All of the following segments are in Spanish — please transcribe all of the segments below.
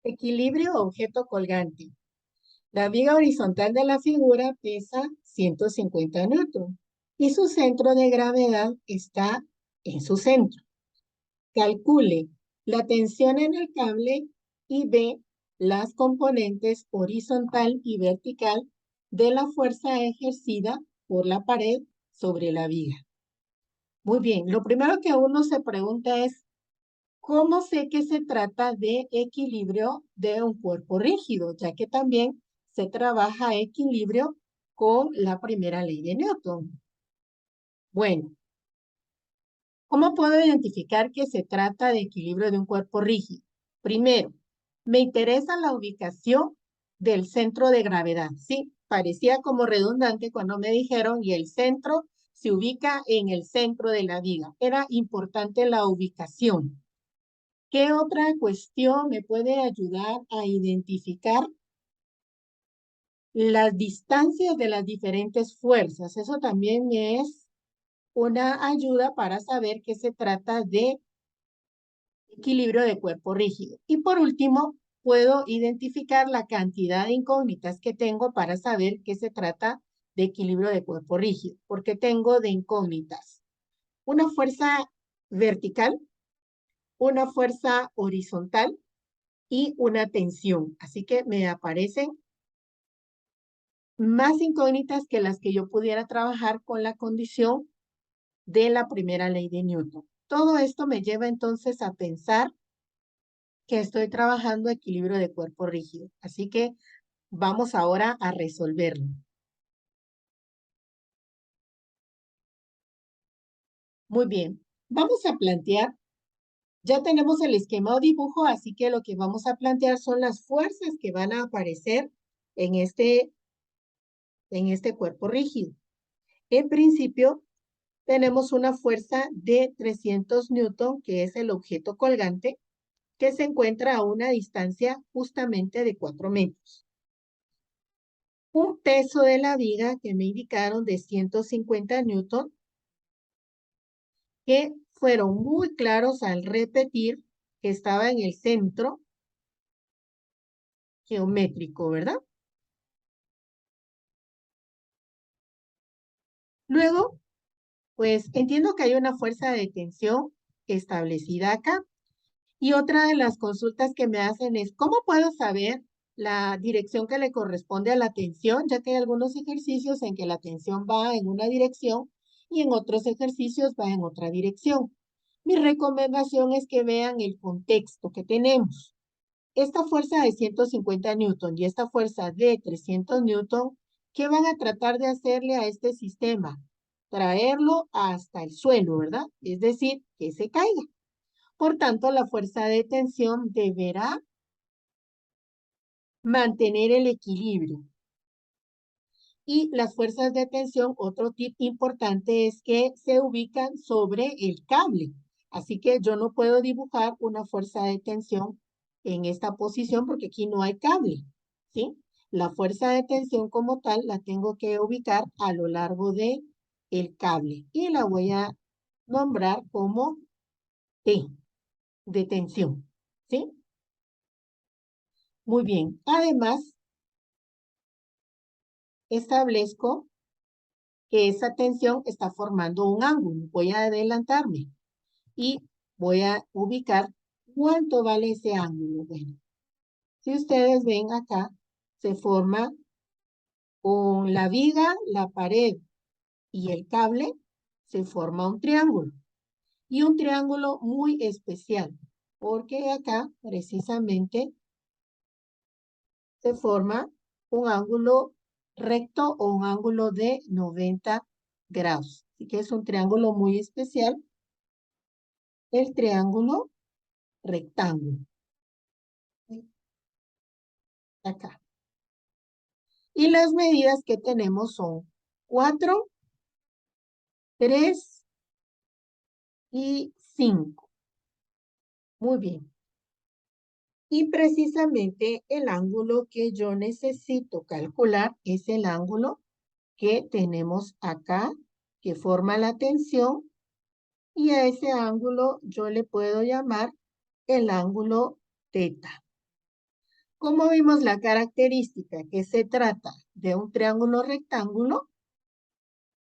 Equilibrio objeto colgante. La viga horizontal de la figura pesa 150 newton y su centro de gravedad está en su centro. Calcule la tensión en el cable y ve las componentes horizontal y vertical de la fuerza ejercida por la pared sobre la viga. Muy bien, lo primero que uno se pregunta es, ¿cómo sé que se trata de equilibrio de un cuerpo rígido? Ya que también se trabaja equilibrio con la primera ley de Newton. Bueno, ¿cómo puedo identificar que se trata de equilibrio de un cuerpo rígido? Primero, me interesa la ubicación del centro de gravedad. Sí, parecía como redundante cuando me dijeron y el centro se ubica en el centro de la viga. Era importante la ubicación. ¿Qué otra cuestión me puede ayudar a identificar las distancias de las diferentes fuerzas? Eso también es una ayuda para saber que se trata de equilibrio de cuerpo rígido. Y por último, puedo identificar la cantidad de incógnitas que tengo para saber que se trata de equilibrio de cuerpo rígido, porque tengo de incógnitas una fuerza vertical, una fuerza horizontal y una tensión. Así que me aparecen más incógnitas que las que yo pudiera trabajar con la condición de la primera ley de Newton. Todo esto me lleva entonces a pensar que estoy trabajando equilibrio de cuerpo rígido. Así que vamos ahora a resolverlo. Muy bien, vamos a plantear, ya tenemos el esquema o dibujo, así que lo que vamos a plantear son las fuerzas que van a aparecer en este cuerpo rígido. En principio, tenemos una fuerza de 300 newton, que es el objeto colgante, que se encuentra a una distancia justamente de 4 metros. Un peso de la viga que me indicaron de 150 newton, que fueron muy claros al repetir que estaba en el centro geométrico, ¿verdad? Luego, pues entiendo que hay una fuerza de tensión establecida acá. Y otra de las consultas que me hacen es, ¿cómo puedo saber la dirección que le corresponde a la tensión? Ya que hay algunos ejercicios en que la tensión va en una dirección y en otros ejercicios va en otra dirección. Mi recomendación es que vean el contexto que tenemos. Esta fuerza de 150 newton y esta fuerza de 300 newton, ¿qué van a tratar de hacerle a este sistema? Traerlo hasta el suelo, ¿verdad? Es decir, que se caiga. Por tanto, la fuerza de tensión deberá mantener el equilibrio. Y las fuerzas de tensión, otro tip importante es que se ubican sobre el cable. Así que yo no puedo dibujar una fuerza de tensión en esta posición porque aquí no hay cable, ¿sí? La fuerza de tensión como tal la tengo que ubicar a lo largo de el cable y la voy a nombrar como T de tensión, ¿sí? Muy bien. Además, establezco que esa tensión está formando un ángulo. Voy a adelantarme y voy a ubicar cuánto vale ese ángulo. Bueno, si ustedes ven acá, se forma con la viga, la pared y el cable, se forma un triángulo. Y un triángulo muy especial, porque acá precisamente se forma un ángulo recto o un ángulo de 90 grados. Así que es un triángulo muy especial, el triángulo rectángulo. Acá. Y las medidas que tenemos son 4, 3 y 5. Muy bien. Y precisamente el ángulo que yo necesito calcular es el ángulo que tenemos acá, que forma la tensión. Y a ese ángulo yo le puedo llamar el ángulo teta. Como vimos la característica que se trata de un triángulo rectángulo,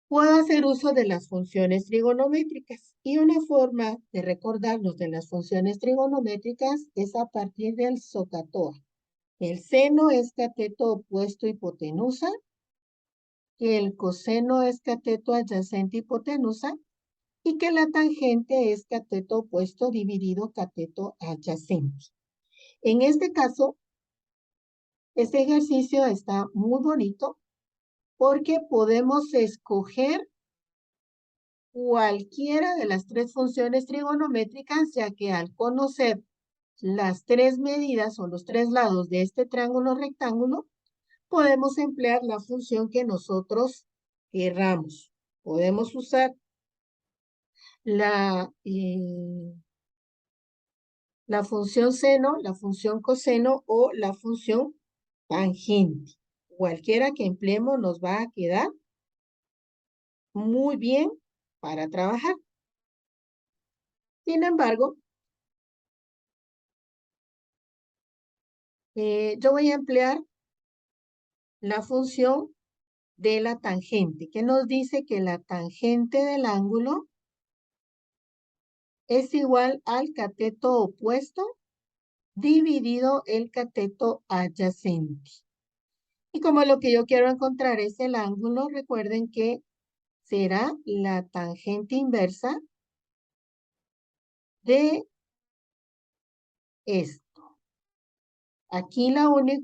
puedo hacer uso de las funciones trigonométricas. Y una forma de recordarnos de las funciones trigonométricas es a partir del SOHCAHTOA. El seno es cateto opuesto hipotenusa, que el coseno es cateto adyacente hipotenusa, y que la tangente es cateto opuesto dividido cateto adyacente. En este caso, este ejercicio está muy bonito porque podemos escoger cualquiera de las tres funciones trigonométricas, ya que al conocer las tres medidas o los tres lados de este triángulo rectángulo, podemos emplear la función que nosotros querramos. Podemos usar la función seno, la función coseno o la función tangente. Cualquiera que empleemos nos va a quedar muy bien para trabajar. Sin embargo, yo voy a emplear la función de la tangente, que nos dice que la tangente del ángulo es igual al cateto opuesto dividido el cateto adyacente. Y como lo que yo quiero encontrar es el ángulo, recuerden que será la tangente inversa de esto. Aquí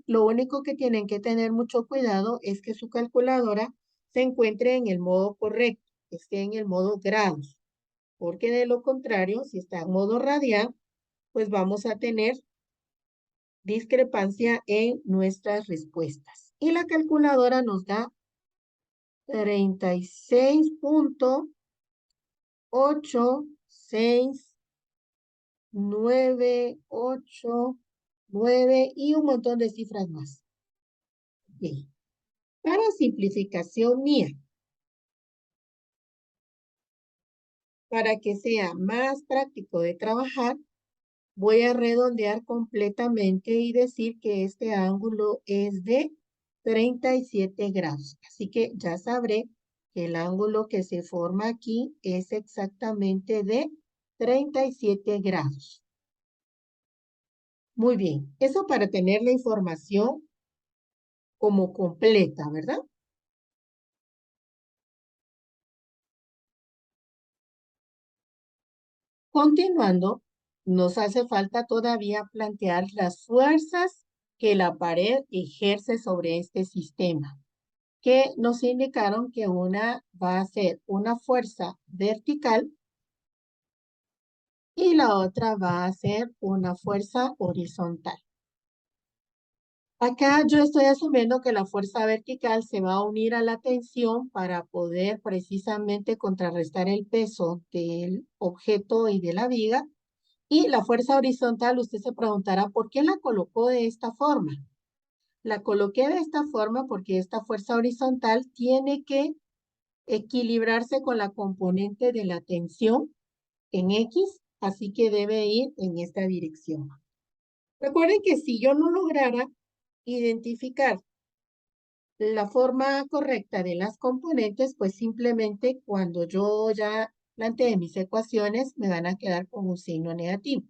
lo único que tienen que tener mucho cuidado es que su calculadora se encuentre en el modo correcto, que esté en el modo grados, porque de lo contrario, si está en modo radial, pues vamos a tener discrepancia en nuestras respuestas. Y la calculadora nos da 36.86989 y un montón de cifras más. Bien. Para simplificación mía, para que sea más práctico de trabajar, voy a redondear completamente y decir que este ángulo es de 37 grados. Así que ya sabré que el ángulo que se forma aquí es exactamente de 37 grados. Muy bien, eso para tener la información como completa, ¿verdad? Continuando, nos hace falta todavía plantear las fuerzas que la pared ejerce sobre este sistema, que nos indicaron que una va a ser una fuerza vertical y la otra va a ser una fuerza horizontal. Acá yo estoy asumiendo que la fuerza vertical se va a unir a la tensión para poder precisamente contrarrestar el peso del objeto y de la viga. Y la fuerza horizontal, usted se preguntará, ¿por qué la colocó de esta forma? La coloqué de esta forma porque esta fuerza horizontal tiene que equilibrarse con la componente de la tensión en X, así que debe ir en esta dirección. Recuerden que si yo no lograra identificar la forma correcta de las componentes, pues simplemente cuando yo ya planteé mis ecuaciones, me van a quedar con un signo negativo.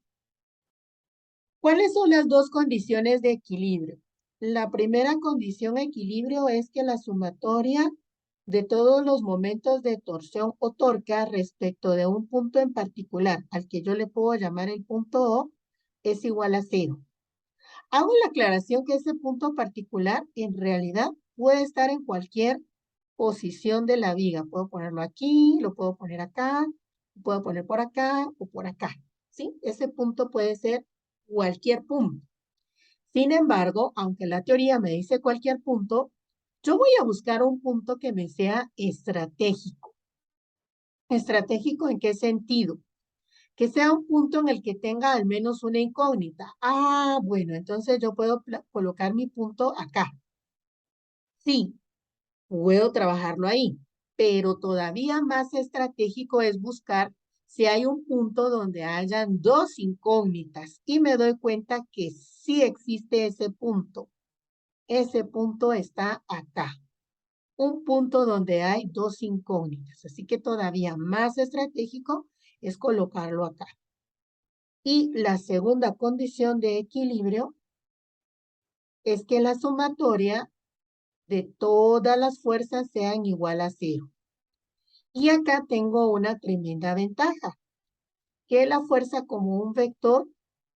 ¿Cuáles son las dos condiciones de equilibrio? La primera condición de equilibrio es que la sumatoria de todos los momentos de torsión o torca respecto de un punto en particular, al que yo le puedo llamar el punto O, es igual a 0. Hago la aclaración que ese punto particular en realidad puede estar en cualquier posición de la viga. Puedo ponerlo aquí, lo puedo poner acá, lo puedo poner por acá o por acá. ¿Sí? Ese punto puede ser cualquier punto. Sin embargo, aunque la teoría me dice cualquier punto, yo voy a buscar un punto que me sea estratégico. ¿Estratégico en qué sentido? Que sea un punto en el que tenga al menos una incógnita. Ah, bueno, entonces yo puedo colocar mi punto acá. Sí, puedo trabajarlo ahí, pero todavía más estratégico es buscar si hay un punto donde hayan dos incógnitas y me doy cuenta que sí existe ese punto. Ese punto está acá. Un punto donde hay dos incógnitas. Así que todavía más estratégico es colocarlo acá. Y la segunda condición de equilibrio es que la sumatoria de todas las fuerzas sean igual a 0. Y acá tengo una tremenda ventaja, que la fuerza como un vector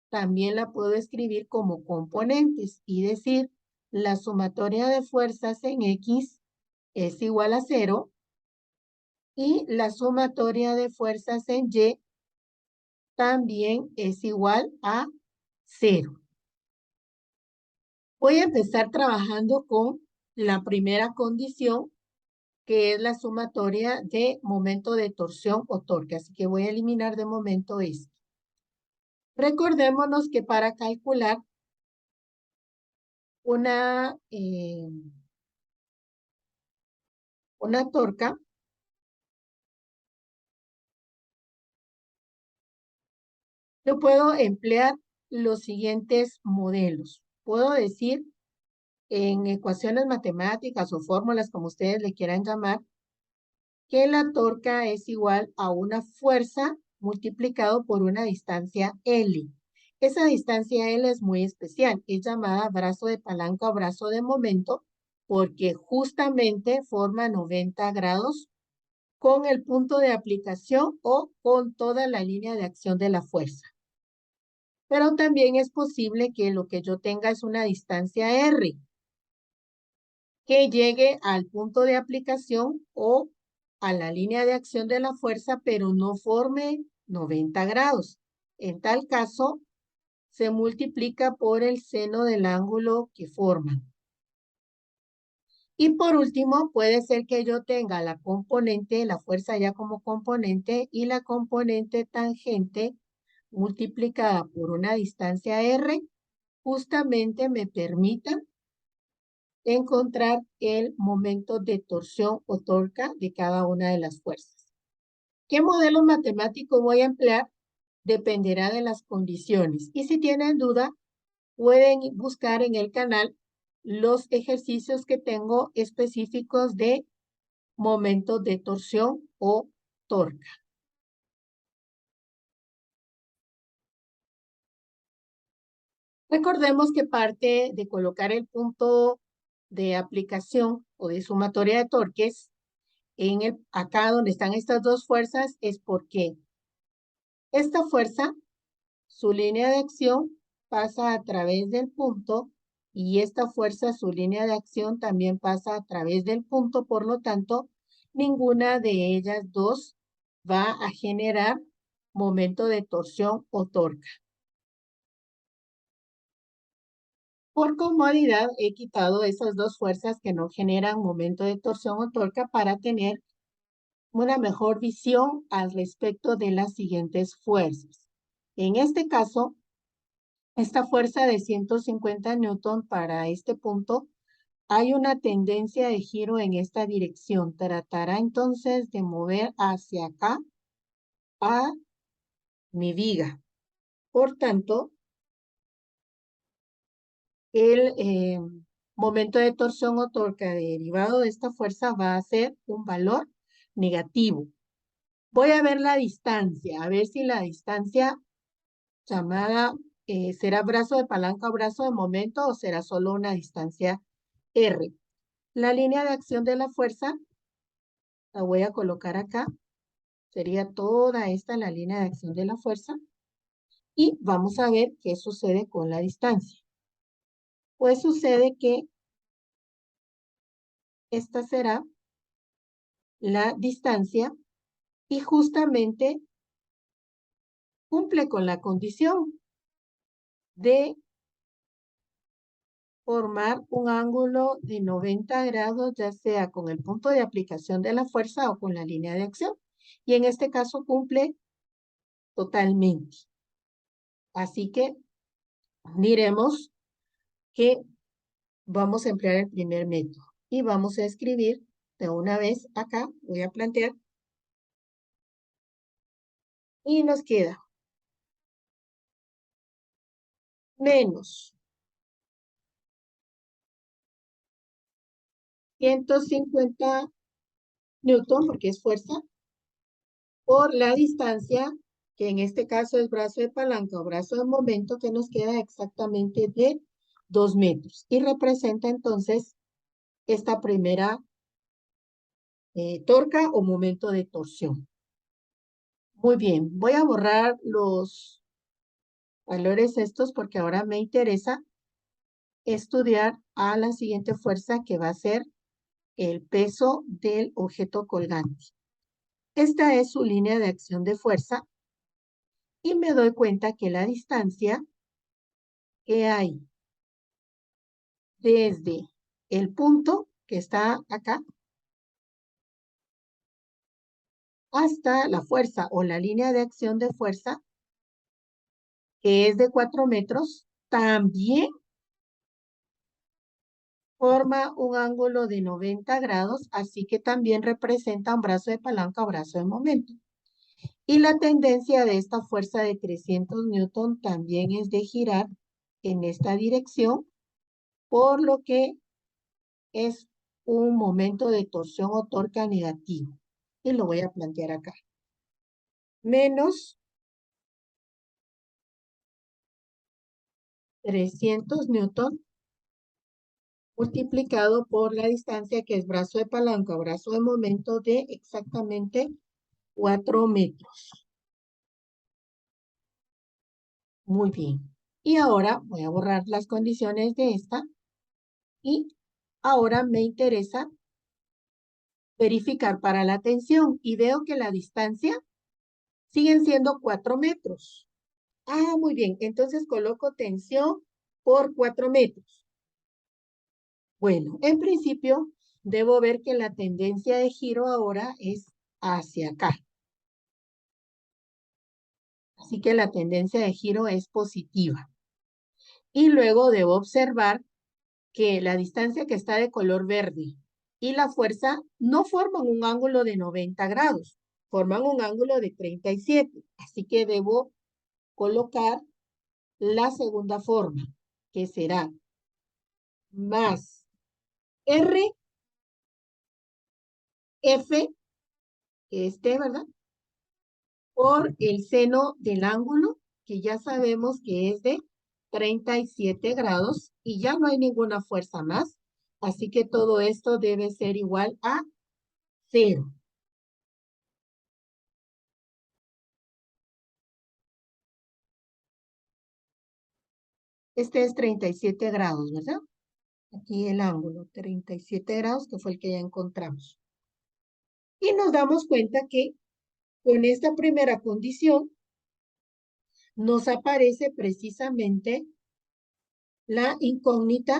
también la puedo escribir como componentes y decir la sumatoria de fuerzas en X es igual a 0 y la sumatoria de fuerzas en Y también es igual a 0. Voy a empezar trabajando con la primera condición, que es la sumatoria de momento de torsión o torque. Así que voy a eliminar de momento esto. Recordémonos que para calcular una torca, yo puedo emplear los siguientes modelos. Puedo decir en ecuaciones matemáticas o fórmulas, como ustedes le quieran llamar, que la torca es igual a una fuerza multiplicado por una distancia L. Esa distancia L es muy especial, es llamada brazo de palanca o brazo de momento, porque justamente forma 90 grados con el punto de aplicación o con toda la línea de acción de la fuerza. Pero también es posible que lo que yo tenga es una distancia R, que llegue al punto de aplicación o a la línea de acción de la fuerza, pero no forme 90 grados. En tal caso, se multiplica por el seno del ángulo que forman. Y por último, puede ser que yo tenga la componente, la fuerza ya como componente y la componente tangente multiplicada por una distancia R, justamente me permita encontrar el momento de torsión o torca de cada una de las fuerzas. ¿Qué modelo matemático voy a emplear? Dependerá de las condiciones. Y si tienen duda, pueden buscar en el canal los ejercicios que tengo específicos de momentos de torsión o torca. Recordemos que parte de colocar el punto de aplicación o de sumatoria de torques acá donde están estas dos fuerzas es porque esta fuerza, su línea de acción pasa a través del punto y esta fuerza, su línea de acción también pasa a través del punto, por lo tanto, ninguna de ellas dos va a generar momento de torsión o torca. Por comodidad he quitado esas dos fuerzas que no generan momento de torsión o torca para tener una mejor visión al respecto de las siguientes fuerzas. En este caso, esta fuerza de 150 newton para este punto, hay una tendencia de giro en esta dirección. Tratará entonces de mover hacia acá a mi viga. Por tanto, el momento de torsión o torca derivado de esta fuerza va a ser un valor negativo. Voy a ver la distancia, a ver si la distancia llamada será brazo de palanca o brazo de momento o será solo una distancia R. La línea de acción de la fuerza la voy a colocar acá. Sería toda esta la línea de acción de la fuerza. Y vamos a ver qué sucede con la distancia. Pues sucede que esta será la distancia y justamente cumple con la condición de formar un ángulo de 90 grados, ya sea con el punto de aplicación de la fuerza o con la línea de acción. Y en este caso cumple totalmente. Así que diremos que vamos a emplear el primer método. Y vamos a escribir de una vez acá, voy a plantear. Y nos queda menos 150 newton, porque es fuerza, por la distancia, que en este caso es brazo de palanca o brazo de momento, que nos queda exactamente de 2 metros. Y representa entonces esta primera torca o momento de torsión. Muy bien, voy a borrar los valores estos porque ahora me interesa estudiar a la siguiente fuerza, que va a ser el peso del objeto colgante. Esta es su línea de acción de fuerza y me doy cuenta que la distancia que hay desde el punto que está acá hasta la fuerza o la línea de acción de fuerza, que es de 4 metros, también forma un ángulo de 90 grados, así que también representa un brazo de palanca o brazo de momento. Y la tendencia de esta fuerza de 300 newton también es de girar en esta dirección, por lo que es un momento de torsión o torca negativo. Y lo voy a plantear acá. Menos 300 newton multiplicado por la distancia, que es brazo de palanca o brazo de momento, de exactamente 4 metros. Muy bien. Y ahora voy a borrar las condiciones de esta. Y ahora me interesa verificar para la tensión. Y veo que la distancia siguen siendo 4 metros. Ah, muy bien. Entonces coloco tensión por 4 metros. Bueno, en principio debo ver que la tendencia de giro ahora es hacia acá. Así que la tendencia de giro es positiva. Y luego debo observar que la distancia que está de color verde y la fuerza no forman un ángulo de 90 grados, forman un ángulo de 37. Así que debo colocar la segunda forma, que será más R, F, ¿verdad? Por el seno del ángulo, que ya sabemos que es de 37 grados y ya no hay ninguna fuerza más. Así que todo esto debe ser igual a 0. Este es 37 grados, ¿verdad? Aquí el ángulo, 37 grados, que fue el que ya encontramos. Y nos damos cuenta que con esta primera condición nos aparece precisamente la incógnita,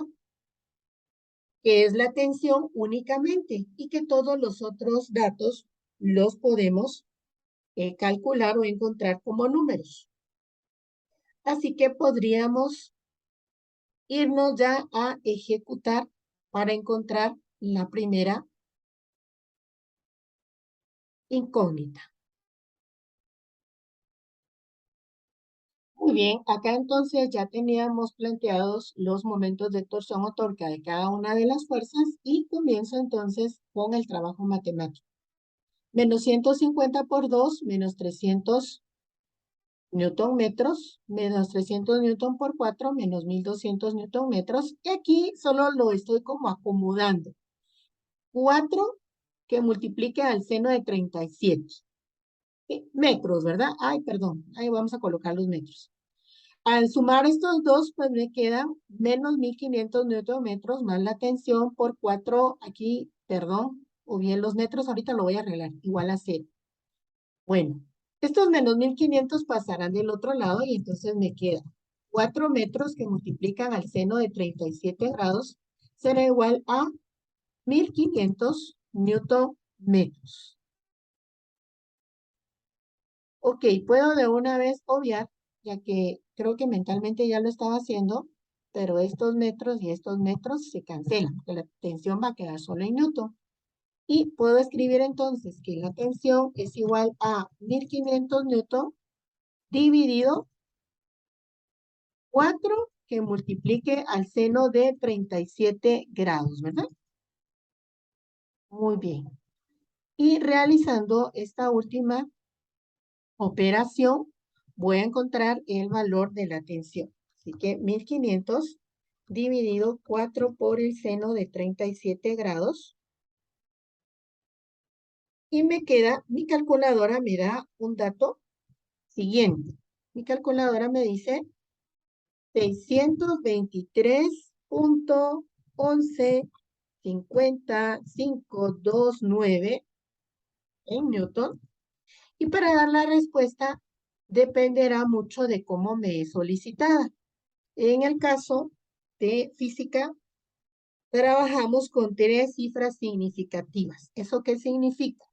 que es la tensión únicamente, y que todos los otros datos los podemos calcular o encontrar como números. Así que podríamos irnos ya a ejecutar para encontrar la primera incógnita. Muy bien, acá entonces ya teníamos planteados los momentos de torsión o torca de cada una de las fuerzas y comienzo entonces con el trabajo matemático. Menos 150 por 2, menos 300 newton metros, menos 300 newton por 4, menos 1200 newton metros. Y aquí solo lo estoy como acomodando. 4 que multiplique al seno de 37. Metros, ¿verdad? Ay, perdón, ahí vamos a colocar los metros. Al sumar estos dos, pues me quedan menos 1500 newton metros más la tensión por 4, aquí, perdón, o bien los metros, ahorita lo voy a arreglar, igual a 0. Bueno, estos menos 1500 pasarán del otro lado y entonces me quedan 4 metros que multiplican al seno de 37 grados, será igual a 1500 newton metros. Ok, puedo de una vez obviar, ya que creo que mentalmente ya lo estaba haciendo, pero estos metros y estos metros se cancelan, porque la tensión va a quedar solo en newton. Y puedo escribir entonces que la tensión es igual a 1500 newton dividido 4 que multiplique al seno de 37 grados, ¿verdad? Muy bien. Y realizando esta última operación, voy a encontrar el valor de la tensión. Así que 1500 dividido 4 por el seno de 37 grados. Y me queda, mi calculadora me da un dato siguiente. Mi calculadora me dice 623.11.50.529 en Newton. Y para dar la respuesta dependerá mucho de cómo me es solicitada. En el caso de física, trabajamos con 3 cifras significativas. ¿Eso qué significa?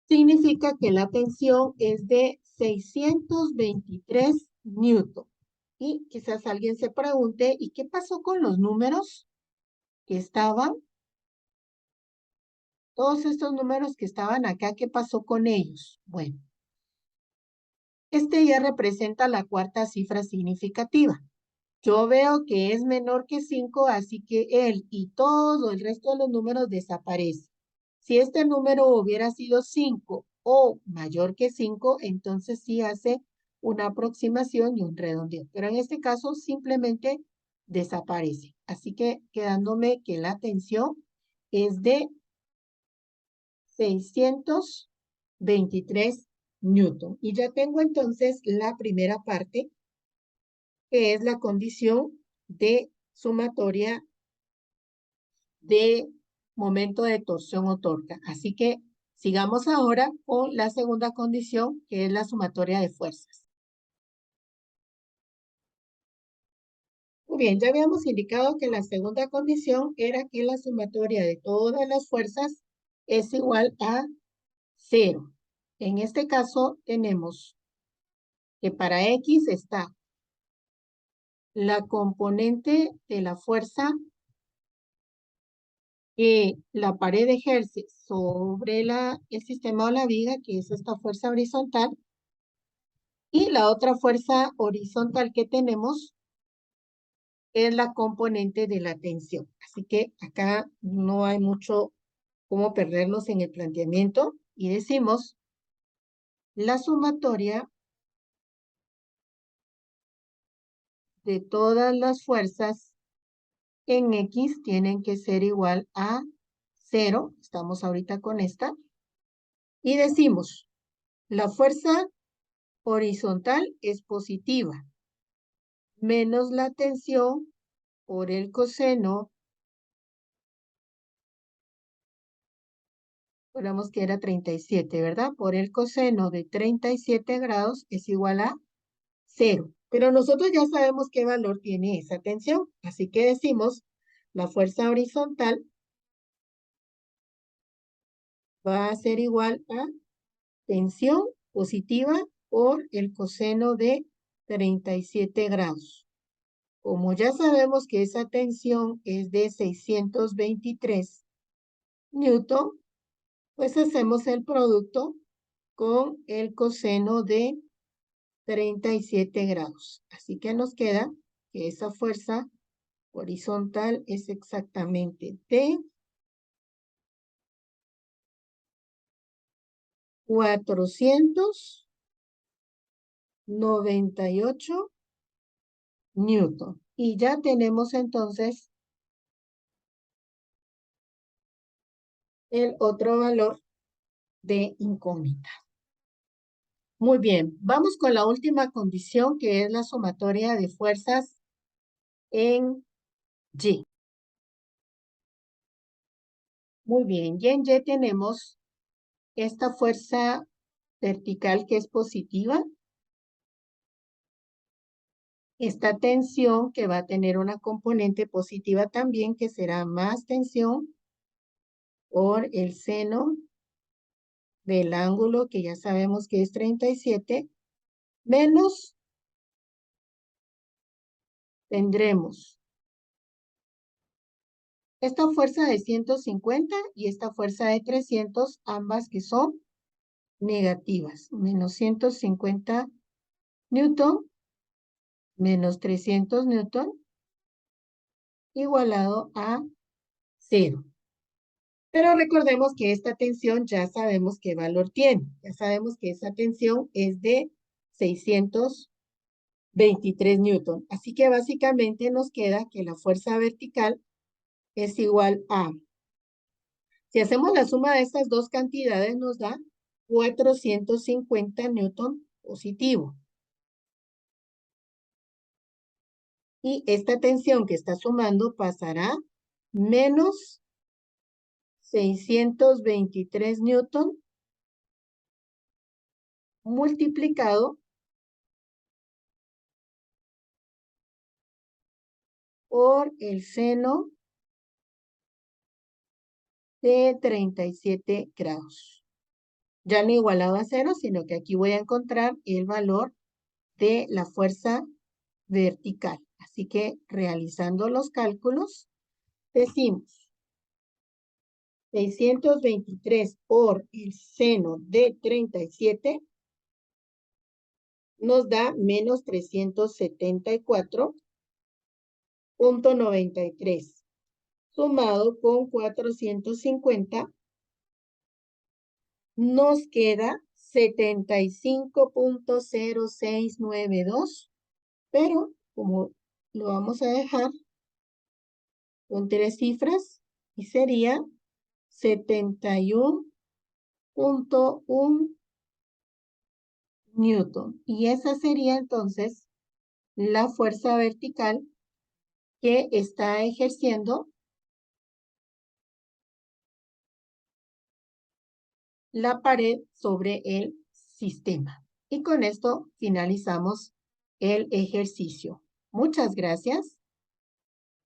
Significa que la tensión es de 623 newton. Y quizás alguien se pregunte, ¿y qué pasó con los números que estaban? Todos estos números que estaban acá, ¿qué pasó con ellos? Bueno, este ya representa la 4ª cifra significativa. Yo veo que es menor que 5, así que él y todo el resto de los números desaparecen. Si este número hubiera sido 5 o mayor que 5, entonces sí hace una aproximación y un redondeo. Pero en este caso simplemente desaparece. Así que quedándome que la tensión es de 623 newton. Y ya tengo entonces la primera parte, que es la condición de sumatoria de momento de torsión o torca. Así que sigamos ahora con la segunda condición, que es la sumatoria de fuerzas. Muy bien, ya habíamos indicado que la segunda condición era que la sumatoria de todas las fuerzas es igual a 0. En este caso tenemos que para X está la componente de la fuerza que la pared ejerce sobre el sistema o la viga, que es esta fuerza horizontal, y la otra fuerza horizontal que tenemos es la componente de la tensión. Así que acá no hay mucho cómo perdernos en el planteamiento y decimos la sumatoria de todas las fuerzas en X tienen que ser igual a 0. Estamos ahorita con esta. Y decimos, la fuerza horizontal es positiva, menos la tensión por el coseno, ponemos que era 37, ¿verdad? Por el coseno de 37 grados es igual a 0. Pero nosotros ya sabemos qué valor tiene esa tensión. Así que decimos, la fuerza horizontal va a ser igual a tensión positiva por el coseno de 37 grados. Como ya sabemos que esa tensión es de 623 newton, pues hacemos el producto con el coseno de 37 grados. Así que nos queda que esa fuerza horizontal es exactamente de 498 newton. Y ya tenemos entonces el otro valor de incógnita. Muy bien, vamos con la última condición, que es la sumatoria de fuerzas en Y. Muy bien, y en Y tenemos esta fuerza vertical que es positiva, esta tensión que va a tener una componente positiva también, que será más tensión por el seno del ángulo, que ya sabemos que es 37, menos tendremos esta fuerza de 150 y esta fuerza de 300, ambas que son negativas. Menos 150 newton, menos 300 newton, igualado a 0. Pero recordemos que esta tensión ya sabemos qué valor tiene. Ya sabemos que esa tensión es de 623 newton. Así que básicamente nos queda que la fuerza vertical es igual a, si hacemos la suma de estas dos cantidades nos da 450 newton positivo. Y esta tensión que está sumando pasará menos 623 newton multiplicado por el seno de 37 grados. Ya no igualado a cero, sino que aquí voy a encontrar el valor de la fuerza vertical. Así que realizando los cálculos, decimos 623 por el seno de 37 nos da menos 374.93. Sumado con 450 nos queda 75.0692, pero como lo vamos a dejar con 3 cifras y sería 71.1 newton. Y esa sería entonces la fuerza vertical que está ejerciendo la pared sobre el sistema. Y con esto finalizamos el ejercicio. Muchas gracias.